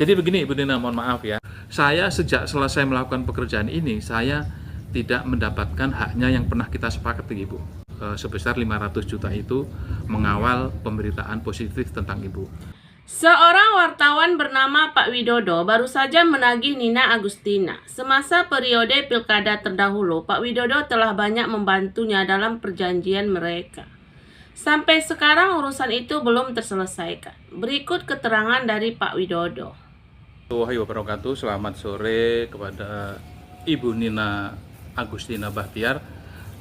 Jadi begini Ibu Nina, mohon maaf ya. Saya sejak selesai melakukan pekerjaan ini, saya tidak mendapatkan haknya yang pernah kita sepakati Ibu. Sebesar 500 juta itu mengawal pemberitaan positif tentang Ibu. Seorang wartawan bernama Pak Widodo baru saja menagih Nina Agustina. Semasa periode pilkada terdahulu, Pak Widodo telah banyak membantunya dalam perjanjian mereka. Sampai sekarang urusan itu belum terselesaikan. Berikut keterangan dari Pak Widodo. Wahyu wabarakatuh, selamat sore kepada Ibu Nina Agustina Bahtiar.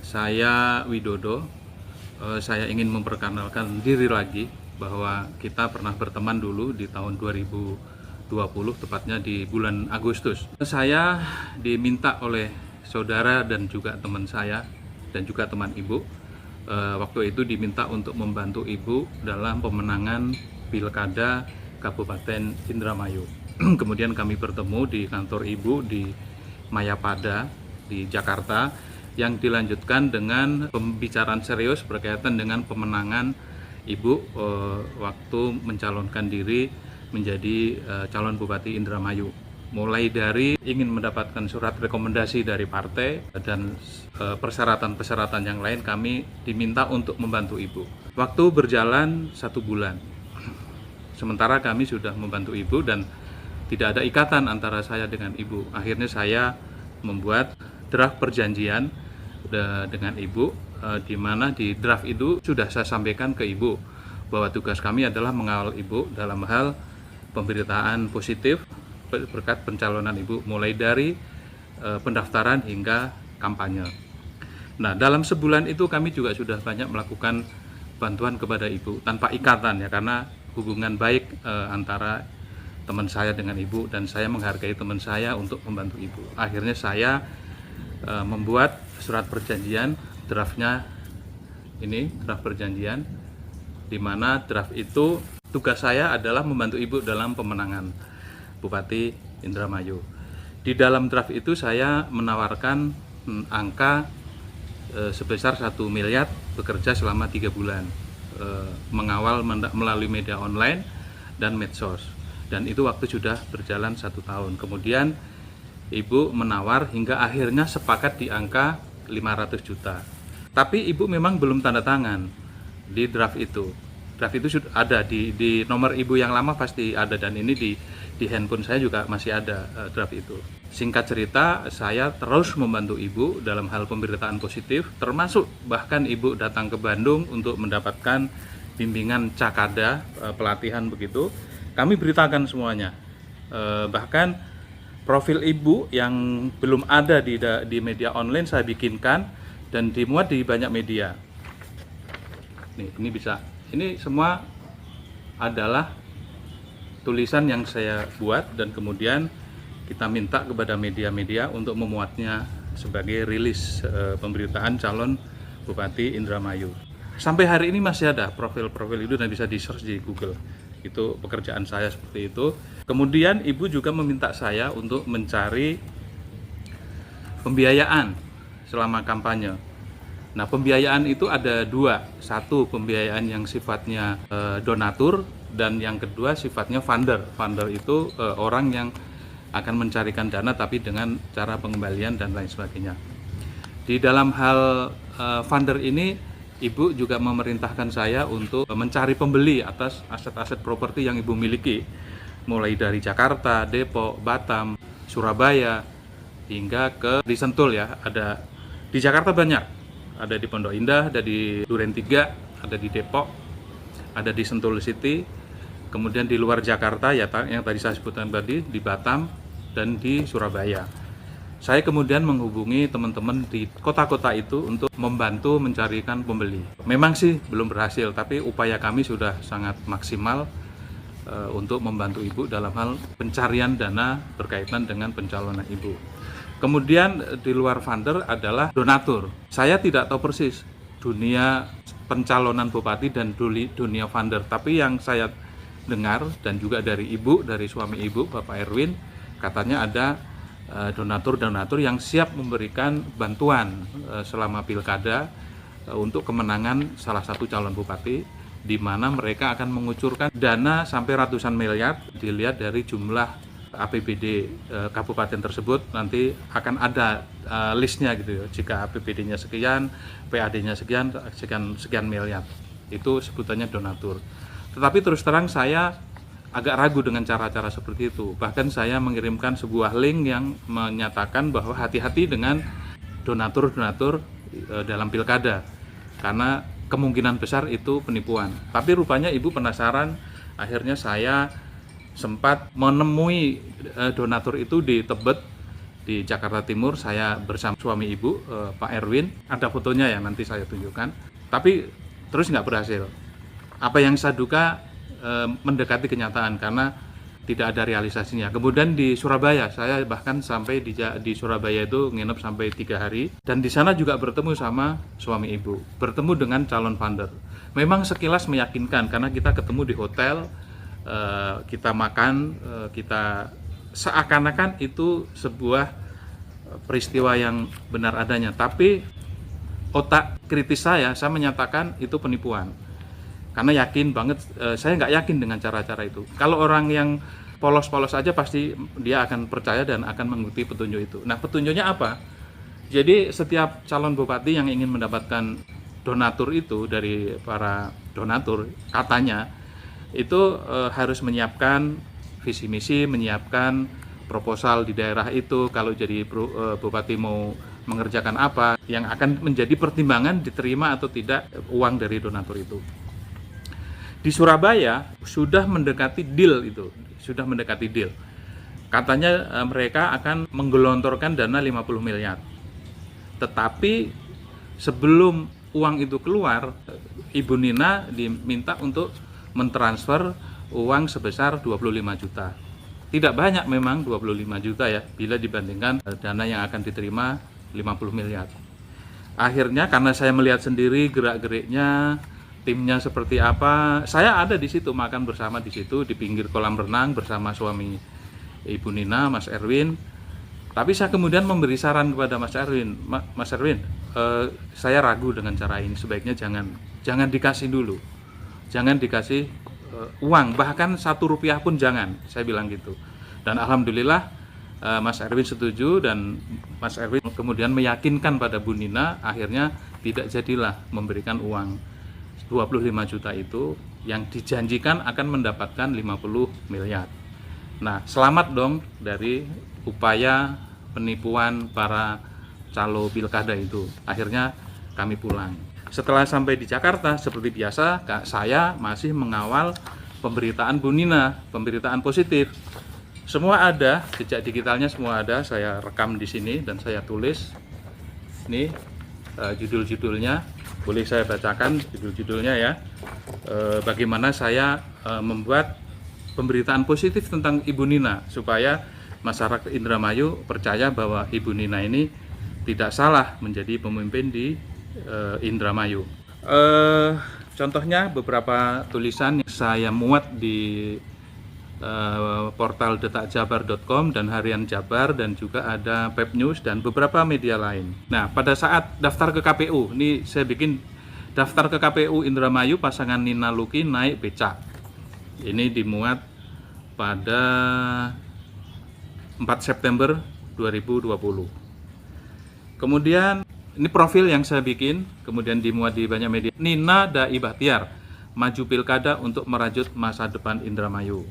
Saya Widodo. Saya ingin memperkenalkan diri lagi bahwa kita pernah berteman dulu di tahun 2020, tepatnya di bulan Agustus. Saya diminta oleh saudara dan juga teman saya dan juga teman Ibu, waktu itu diminta untuk membantu Ibu dalam pemenangan Pilkada Kabupaten Indramayu. Kemudian kami bertemu di kantor Ibu di Mayapada di Jakarta, yang dilanjutkan dengan pembicaraan serius berkaitan dengan pemenangan Ibu waktu mencalonkan diri menjadi calon Bupati Indramayu. Mulai dari ingin mendapatkan surat rekomendasi dari partai dan persyaratan-persyaratan yang lain, kami diminta untuk membantu Ibu. Waktu berjalan 1 bulan. Sementara kami sudah membantu Ibu dan tidak ada ikatan antara saya dengan Ibu. Akhirnya saya membuat draft perjanjian dengan Ibu, di mana di draft itu sudah saya sampaikan ke Ibu bahwa tugas kami adalah mengawal Ibu dalam hal pemberitaan positif berkat pencalonan Ibu, mulai dari pendaftaran hingga kampanye. Nah, dalam sebulan itu kami juga sudah banyak melakukan bantuan kepada Ibu tanpa ikatan ya, karena hubungan baik antara teman saya dengan Ibu, dan saya menghargai teman saya untuk membantu Ibu. Akhirnya saya membuat surat perjanjian, draftnya ini draft perjanjian, di mana draft itu tugas saya adalah membantu Ibu dalam pemenangan Bupati Indramayu. Di dalam draft itu saya menawarkan angka sebesar 1 miliar bekerja selama 3 bulan, mengawal melalui media online dan medsos. Dan itu waktu sudah berjalan 1 tahun. Kemudian Ibu menawar hingga akhirnya sepakat di angka 500 juta. Tapi Ibu memang belum tanda tangan di draft itu. Draft itu sudah ada di nomor Ibu yang lama pasti ada, dan ini di handphone saya juga masih ada draft itu. Singkat cerita, saya terus membantu Ibu dalam hal pemberitaan positif, termasuk bahkan Ibu datang ke Bandung untuk mendapatkan bimbingan Cakada, pelatihan begitu. Kami beritakan semuanya. Bahkan profil Ibu yang belum ada di media online saya bikinkan dan dimuat di banyak media. Ini bisa. Ini semua adalah tulisan yang saya buat dan kemudian kita minta kepada media-media untuk memuatnya sebagai rilis pemberitaan calon Bupati Indramayu. Sampai hari ini masih ada profil-profil itu dan bisa di-search di Google. Itu pekerjaan saya seperti itu. Kemudian Ibu juga meminta saya untuk mencari pembiayaan selama kampanye. Nah, pembiayaan itu ada 2. Satu, pembiayaan yang sifatnya donatur, dan yang kedua sifatnya funder. Funder itu orang yang akan mencarikan dana tapi dengan cara pengembalian dan lain sebagainya. Di dalam hal funder ini, Ibu juga memerintahkan saya untuk mencari pembeli atas aset-aset properti yang Ibu miliki, mulai dari Jakarta, Depok, Batam, Surabaya, hingga ke di Sentul ya. Ada di Jakarta banyak, ada di Pondok Indah, ada di Duren 3, ada di Depok, ada di Sentul City, kemudian di luar Jakarta ya yang tadi saya sebutkan tadi, di Batam dan di Surabaya. Saya kemudian menghubungi teman-teman di kota-kota itu untuk membantu mencarikan pembeli. Memang sih belum berhasil, tapi upaya kami sudah sangat maksimal untuk membantu Ibu dalam hal pencarian dana berkaitan dengan pencalonan Ibu. Kemudian di luar funder adalah donatur. Saya tidak tahu persis dunia pencalonan bupati dan dunia funder, tapi yang saya dengar dan juga dari Ibu, dari suami Ibu, Bapak Erwin, katanya ada donatur-donatur yang siap memberikan bantuan selama pilkada untuk kemenangan salah satu calon bupati di mana mereka akan mengucurkan dana sampai ratusan miliar. Dilihat dari jumlah APBD kabupaten tersebut, nanti akan ada listnya gitu ya. Jika APBD-nya sekian, PAD-nya sekian miliar, itu sebutannya donatur. Tetapi terus terang saya agak ragu dengan cara-cara seperti itu. Bahkan saya mengirimkan sebuah link yang menyatakan bahwa hati-hati dengan donatur-donatur dalam pilkada, karena kemungkinan besar itu penipuan. Tapi rupanya ibu penasaran, akhirnya saya sempat menemui donatur itu di Tebet, di Jakarta Timur. Saya bersama suami ibu, Pak Erwin, ada fotonya ya, nanti saya tunjukkan. Tapi terus nggak berhasil. Apa yang saya duga mendekati kenyataan, karena tidak ada realisasinya. Kemudian di Surabaya, saya bahkan sampai di Surabaya itu nginep sampai 3 hari, dan di sana juga bertemu sama suami ibu, bertemu dengan calon funder. Memang sekilas meyakinkan karena kita ketemu di hotel, kita makan, kita seakan-akan itu sebuah peristiwa yang benar adanya. Tapi otak kritis saya menyatakan itu penipuan. Karena yakin banget, saya nggak yakin dengan cara-cara itu. Kalau orang yang polos-polos aja pasti dia akan percaya dan akan mengikuti petunjuk itu. Nah, petunjuknya apa? Jadi setiap calon bupati yang ingin mendapatkan donatur itu dari para donatur, katanya itu harus menyiapkan visi misi, menyiapkan proposal di daerah itu. Kalau jadi bupati mau mengerjakan apa, yang akan menjadi pertimbangan diterima atau tidak uang dari donatur itu. Di Surabaya sudah mendekati deal itu, sudah mendekati deal. Katanya mereka akan menggelontorkan dana 50 miliar. Tetapi sebelum uang itu keluar, Ibu Nina diminta untuk mentransfer uang sebesar 25 juta. Tidak banyak memang 25 juta ya, bila dibandingkan dana yang akan diterima 50 miliar. Akhirnya karena saya melihat sendiri gerak-geriknya, timnya seperti apa, saya ada di situ, makan bersama di situ di pinggir kolam renang bersama suami Ibu Nina, Mas Erwin. Tapi saya kemudian memberi saran kepada Mas Erwin, Mas Erwin, saya ragu dengan cara ini, sebaiknya jangan dikasih dulu, jangan dikasih uang, bahkan 1 rupiah pun jangan, saya bilang gitu. Dan alhamdulillah Mas Erwin setuju, dan Mas Erwin kemudian meyakinkan pada Bu Nina, akhirnya tidak jadilah memberikan uang 25 juta itu, yang dijanjikan akan mendapatkan 50 miliar. Nah, selamat dong dari upaya penipuan para calo pilkada itu. Akhirnya kami pulang. Setelah sampai di Jakarta, seperti biasa, saya masih mengawal pemberitaan Bu Nina, pemberitaan positif. Semua ada, jejak digitalnya semua ada, saya rekam di sini dan saya tulis. Ini judul-judulnya, boleh saya bacakan judul-judulnya ya. Bagaimana saya membuat pemberitaan positif tentang Ibu Nina, supaya masyarakat Indramayu percaya bahwa Ibu Nina ini tidak salah menjadi pemimpin di Indramayu. Contohnya beberapa tulisan yang saya muat di portal detakjabar.com dan Harian Jabar, dan juga ada Pep News dan beberapa media lain. Nah, pada saat daftar ke KPU, ini saya bikin daftar ke KPU Indramayu, pasangan Nina Luki naik becak. Ini dimuat pada 4 September 2020. Kemudian ini profil yang saya bikin, kemudian dimuat di banyak media. Nina Dai Bahtiar, maju pilkada untuk merajut masa depan Indramayu.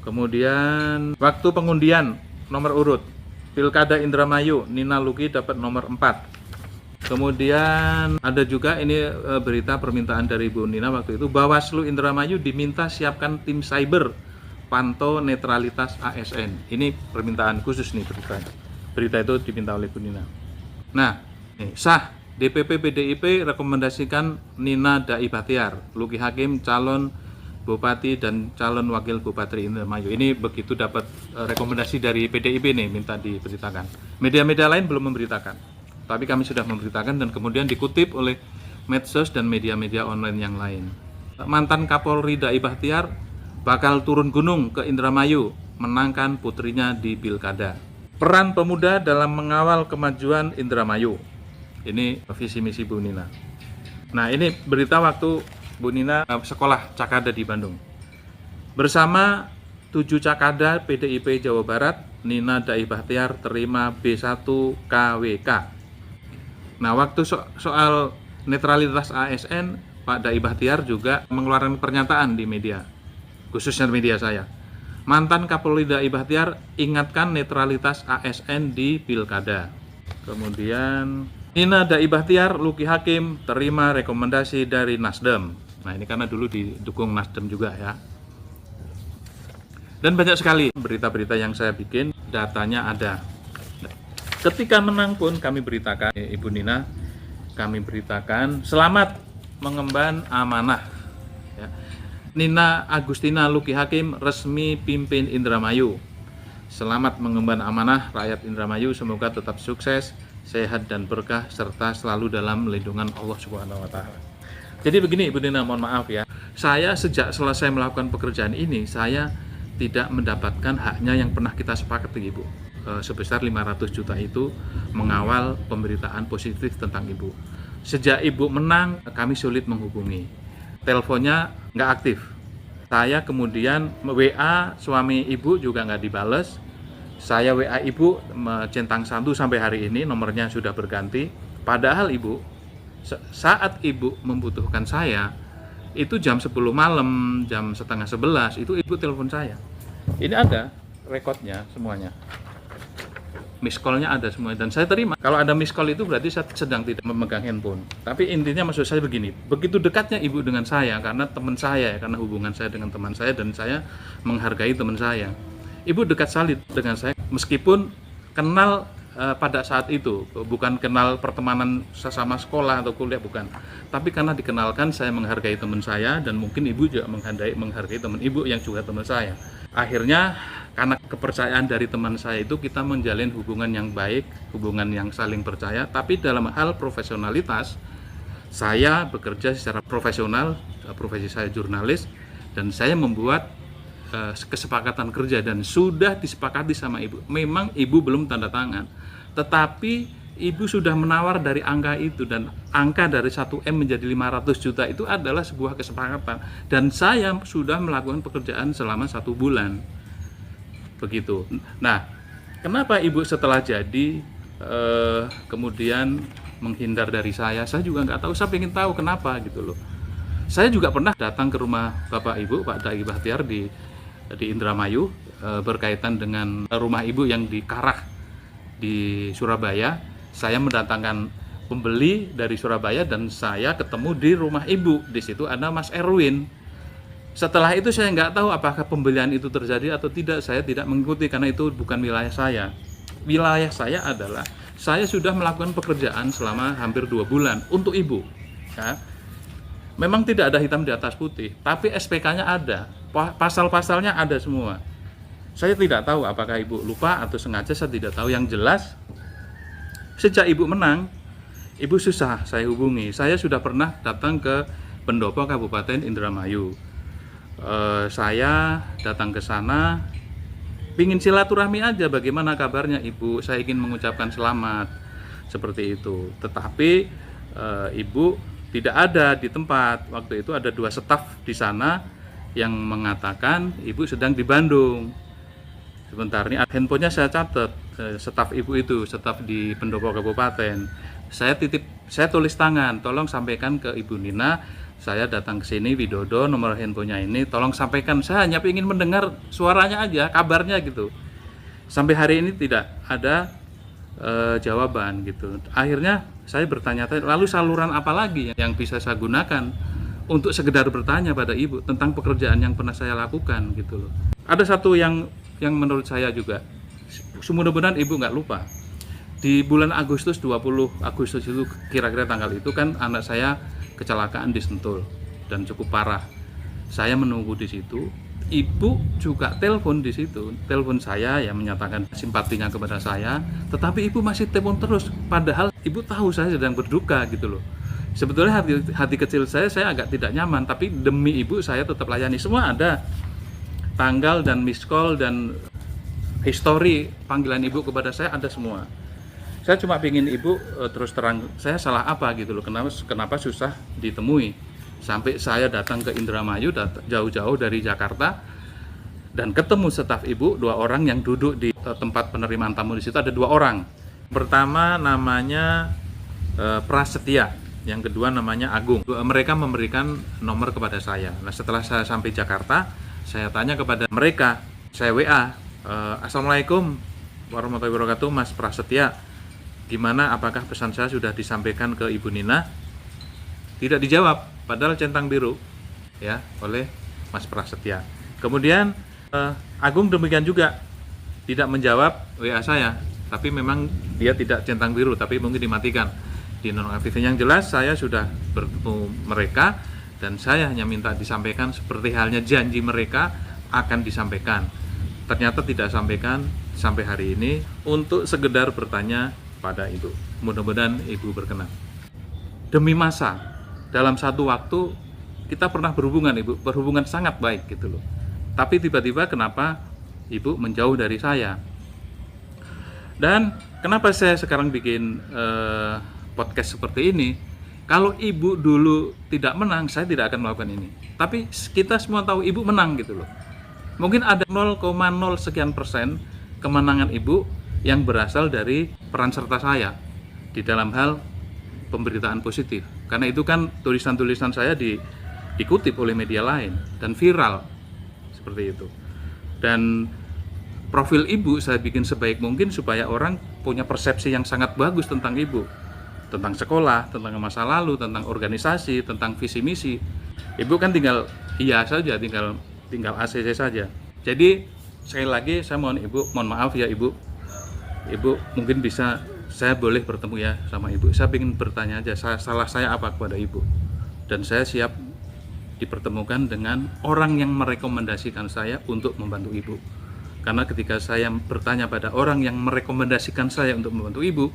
Kemudian waktu pengundian nomor urut Pilkada Indramayu, Nina Luki dapat nomor 4. Kemudian ada juga ini berita permintaan dari Bu Nina waktu itu, Bawaslu Indramayu diminta siapkan tim cyber pantau netralitas ASN. Ini permintaan khusus nih beritanya. Berita itu diminta oleh Bu Nina. Nah, sah DPP PDIP rekomendasikan Nina Dai Bahtiar, Luki Hakim calon Bupati dan calon Wakil Bupati Indramayu. Ini begitu dapat rekomendasi dari PDIP nih, minta diberitakan. Media-media lain belum memberitakan, tapi kami sudah memberitakan dan kemudian dikutip oleh medsos dan media-media online yang lain. Mantan Kapolri Dai Bahtiar bakal turun gunung ke Indramayu menangkan putrinya di pilkada. Peran pemuda dalam mengawal kemajuan Indramayu. Ini visi misi Bu Nina. Nah, ini berita waktu Bu Nina sekolah Cakada di Bandung. Bersama 7 Cakada PDIP Jawa Barat, Nina Dai Bahtiar terima B1 KWK. Nah, waktu soal netralitas ASN, Pak Dai Bahtiar juga mengeluarkan pernyataan di media, khususnya media saya. Mantan Kapolri Dai Bahtiar ingatkan netralitas ASN di Pilkada. Kemudian Nina Dai Bahtiar, Luki Hakim terima rekomendasi dari Nasdem. Nah, ini karena dulu didukung Nasdem juga ya. Dan banyak sekali berita-berita yang saya bikin, datanya ada. Ketika menang pun kami beritakan, Ibu Nina, kami beritakan selamat mengemban amanah. Ya. Nina Agustina Luki Hakim resmi pimpin Indramayu. Selamat mengemban amanah rakyat Indramayu, semoga tetap sukses, sehat dan berkah, serta selalu dalam lindungan Allah Subhanahu wa Ta'ala. Jadi begini Ibu Nina, mohon maaf ya. Saya sejak selesai melakukan pekerjaan ini, saya tidak mendapatkan haknya yang pernah kita sepakati Ibu, sebesar 500 juta itu mengawal pemberitaan positif tentang Ibu. Sejak Ibu menang, kami sulit menghubungi, teleponnya nggak aktif. Saya kemudian WA suami Ibu juga nggak dibales. Saya WA Ibu centang santu sampai hari ini, nomornya sudah berganti. Padahal Ibu, saat Ibu membutuhkan saya, itu jam 10 malam, jam setengah 11, itu Ibu telepon saya. Ini ada rekodnya semuanya. Miss call-nya ada semuanya dan saya terima. Kalau ada miss call itu berarti saya sedang tidak memegang handphone. Tapi intinya maksud saya begini, begitu dekatnya Ibu dengan saya karena teman saya, karena hubungan saya dengan teman saya dan saya menghargai teman saya. Ibu dekat sekali dengan saya meskipun kenal pada saat itu, bukan kenal pertemanan sesama sekolah atau kuliah, bukan. Tapi karena dikenalkan, saya menghargai teman saya dan mungkin Ibu juga menghargai teman Ibu yang juga teman saya. Akhirnya karena kepercayaan dari teman saya itu kita menjalin hubungan yang baik, hubungan yang saling percaya, tapi dalam hal profesionalitas saya bekerja secara profesional, profesi saya jurnalis dan saya membuat kesepakatan kerja dan sudah disepakati sama Ibu. Memang Ibu belum tanda tangan, tetapi Ibu sudah menawar dari angka itu dan angka dari 1M menjadi 500 juta itu adalah sebuah kesepakatan dan saya sudah melakukan pekerjaan selama 1 bulan. Begitu. Nah, kenapa Ibu setelah jadi kemudian menghindar dari saya juga nggak tahu. Saya ingin tahu kenapa gitu loh. Saya juga pernah datang ke rumah Bapak Ibu, Pak Dai Bahtiar di Indramayu berkaitan dengan rumah Ibu yang di Karah di Surabaya. Saya mendatangkan pembeli dari Surabaya dan saya ketemu di rumah Ibu. Di situ ada Mas Erwin. Setelah itu saya nggak tahu apakah pembelian itu terjadi atau tidak. Saya tidak mengikuti karena itu bukan wilayah saya. Wilayah saya adalah saya sudah melakukan pekerjaan selama hampir 2 bulan untuk Ibu. Ya. Memang tidak ada hitam di atas putih, tapi SPK-nya ada, pasal-pasalnya ada semua. Saya tidak tahu apakah Ibu lupa atau sengaja, saya tidak tahu. Yang jelas, sejak Ibu menang, Ibu susah saya hubungi. Saya sudah pernah datang ke pendopo Kabupaten Indramayu. Saya datang ke sana, pingin silaturahmi aja, bagaimana kabarnya Ibu, saya ingin mengucapkan selamat, seperti itu. Tetapi Ibu tidak ada di tempat. Waktu itu ada 2 staf di sana yang mengatakan Ibu sedang di Bandung. Sebentar, ini handphonenya saya catat, staf Ibu itu, staf di pendopo kabupaten. Saya tulis tangan, tolong sampaikan ke Ibu Nina, saya datang ke sini, Widodo, nomor handphonenya ini, tolong sampaikan. Saya hanya ingin mendengar suaranya aja, kabarnya gitu. Sampai hari ini tidak ada jawaban gitu. Akhirnya saya bertanya-tanya, lalu saluran apa lagi yang bisa saya gunakan untuk sekedar bertanya pada Ibu tentang pekerjaan yang pernah saya lakukan gitu loh. Ada satu yang menurut saya juga, mudah-mudahan Ibu nggak lupa. Di bulan Agustus, 20 Agustus itu kira-kira tanggal itu kan anak saya kecelakaan di Sentul dan cukup parah. Saya menunggu di situ. Ibu juga telepon di situ, telepon saya yang menyatakan simpatinya kepada saya, tetapi Ibu masih telepon terus, padahal Ibu tahu saya sedang berduka gitu loh. Sebetulnya hati kecil saya agak tidak nyaman, tapi demi Ibu saya tetap layani. Semua ada, tanggal dan miss call dan histori panggilan Ibu kepada saya ada semua. Saya cuma ingin Ibu terus terang, saya salah apa gitu loh, kenapa susah ditemui. Sampai saya datang ke Indramayu jauh-jauh dari Jakarta dan ketemu staf ibu 2 orang yang duduk di tempat penerimaan tamu. Di situ ada 2 orang. Pertama namanya Prasetya, yang kedua namanya Agung. Mereka memberikan nomor kepada saya. Nah, setelah saya sampai Jakarta, saya tanya kepada mereka, saya WA, Assalamualaikum warahmatullahi wabarakatuh, Mas Prasetya, gimana, apakah pesan saya sudah disampaikan ke Ibu Nina? Tidak dijawab, padahal centang biru ya oleh Mas Prasetya. Kemudian Agung demikian juga tidak menjawab WA saya, tapi memang dia tidak centang biru, tapi mungkin dimatikan, dinonaktifkan. Yang jelas saya sudah bertemu mereka dan saya hanya minta disampaikan seperti halnya janji mereka akan disampaikan. Ternyata tidak sampaikan sampai hari ini untuk sekedar bertanya pada Ibu. Mudah-mudahan Ibu berkenan. Demi masa, dalam satu waktu kita pernah berhubungan, Ibu, berhubungan sangat baik gitu loh. Tapi tiba-tiba kenapa Ibu menjauh dari saya? Dan kenapa saya sekarang bikin podcast seperti ini? Kalau Ibu dulu tidak menang, saya tidak akan melakukan ini. Tapi kita semua tahu Ibu menang gitu loh. Mungkin ada 0,0 sekian persen kemenangan Ibu yang berasal dari peran serta saya di dalam hal pemberitaan positif. Karena itu kan tulisan-tulisan saya dikutip oleh media lain dan viral seperti itu. Dan profil Ibu saya bikin sebaik mungkin supaya orang punya persepsi yang sangat bagus tentang Ibu, tentang sekolah, tentang masa lalu, tentang organisasi, tentang visi misi. Ibu kan tinggal iya saja, tinggal ACC saja. Jadi sekali lagi saya mohon maaf ya Ibu. Ibu mungkin bisa, saya boleh bertemu ya sama Ibu. Saya ingin bertanya aja, salah saya apa kepada Ibu. Dan saya siap dipertemukan dengan orang yang merekomendasikan saya untuk membantu Ibu. Karena ketika saya bertanya pada orang yang merekomendasikan saya untuk membantu Ibu,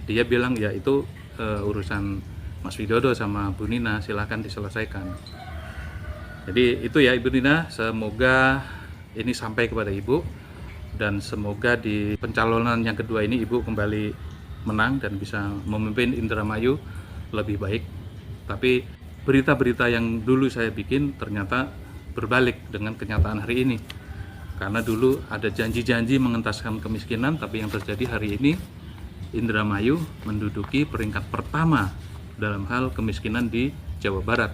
dia bilang ya itu urusan Mas Widodo sama Bu Nina, silahkan diselesaikan. Jadi itu ya Ibu Nina, semoga ini sampai kepada Ibu. Dan semoga di pencalonan yang kedua ini Ibu kembali menang dan bisa memimpin Indramayu lebih baik. Tapi berita-berita yang dulu saya bikin ternyata berbalik dengan kenyataan hari ini. Karena dulu ada janji-janji mengentaskan kemiskinan, tapi yang terjadi hari ini Indramayu menduduki peringkat pertama dalam hal kemiskinan di Jawa Barat,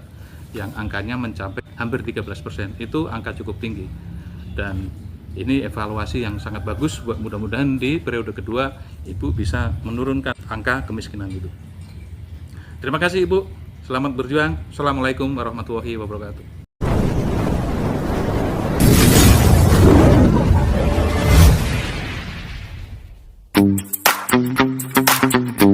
yang angkanya mencapai hampir 13%. Itu angka cukup tinggi. Dan ini evaluasi yang sangat bagus, mudah-mudahan di periode kedua Ibu bisa menurunkan angka kemiskinan itu. Terima kasih Ibu, selamat berjuang. Assalamualaikum warahmatullahi wabarakatuh.